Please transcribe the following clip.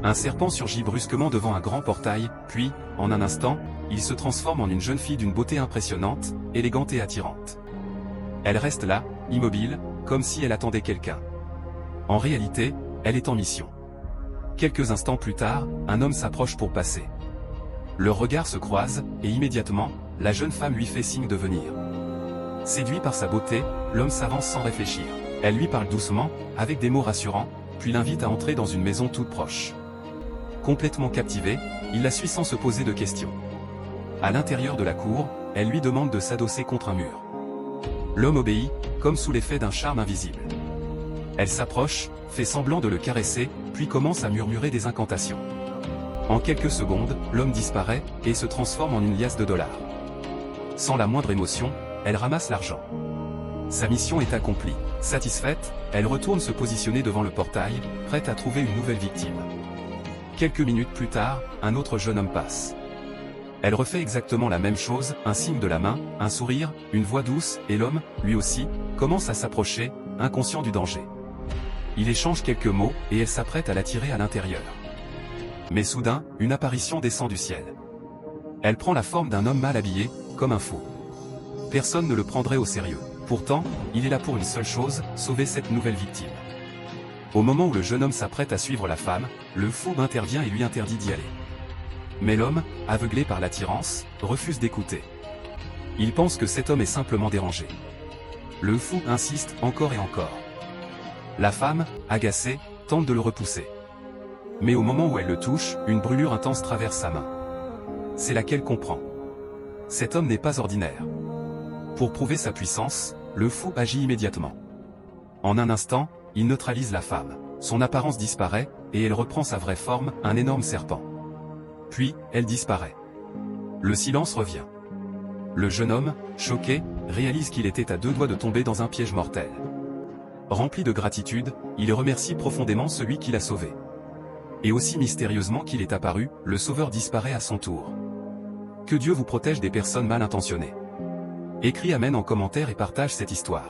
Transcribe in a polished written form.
Un serpent surgit brusquement devant un grand portail, puis, en un instant, il se transforme en une jeune fille d'une beauté impressionnante, élégante et attirante. Elle reste là, immobile, comme si elle attendait quelqu'un. En réalité, elle est en mission. Quelques instants plus tard, un homme s'approche pour passer. Leurs regards se croisent, et immédiatement, la jeune femme lui fait signe de venir. Séduit par sa beauté, l'homme s'avance sans réfléchir. Elle lui parle doucement, avec des mots rassurants, puis l'invite à entrer dans une maison toute proche. Complètement captivé, il la suit sans se poser de questions. À l'intérieur de la cour, elle lui demande de s'adosser contre un mur. L'homme obéit, comme sous l'effet d'un charme invisible. Elle s'approche, fait semblant de le caresser, puis commence à murmurer des incantations. En quelques secondes, l'homme disparaît, et se transforme en une liasse de dollars. Sans la moindre émotion, elle ramasse l'argent. Sa mission est accomplie. Satisfaite, elle retourne se positionner devant le portail, prête à trouver une nouvelle victime. Quelques minutes plus tard, un autre jeune homme passe. Elle refait exactement la même chose, un signe de la main, un sourire, une voix douce, et l'homme, lui aussi, commence à s'approcher, inconscient du danger. Il échange quelques mots, et elle s'apprête à l'attirer à l'intérieur. Mais soudain, une apparition descend du ciel. Elle prend la forme d'un homme mal habillé, comme un fou. Personne ne le prendrait au sérieux. Pourtant, il est là pour une seule chose, sauver cette nouvelle victime. Au moment où le jeune homme s'apprête à suivre la femme, le fou intervient et lui interdit d'y aller. Mais l'homme, aveuglé par l'attirance, refuse d'écouter. Il pense que cet homme est simplement dérangé. Le fou insiste encore et encore. La femme, agacée, tente de le repousser. Mais au moment où elle le touche, une brûlure intense traverse sa main. C'est là qu'elle comprend. Cet homme n'est pas ordinaire. Pour prouver sa puissance, le fou agit immédiatement. En un instant, il neutralise la femme. Son apparence disparaît, et elle reprend sa vraie forme, un énorme serpent. Puis, elle disparaît. Le silence revient. Le jeune homme, choqué, réalise qu'il était à deux doigts de tomber dans un piège mortel. Rempli de gratitude, il remercie profondément celui qui l'a sauvé. Et aussi mystérieusement qu'il est apparu, le sauveur disparaît à son tour. Que Dieu vous protège des personnes mal intentionnées. Écris Amen en commentaire et partage cette histoire.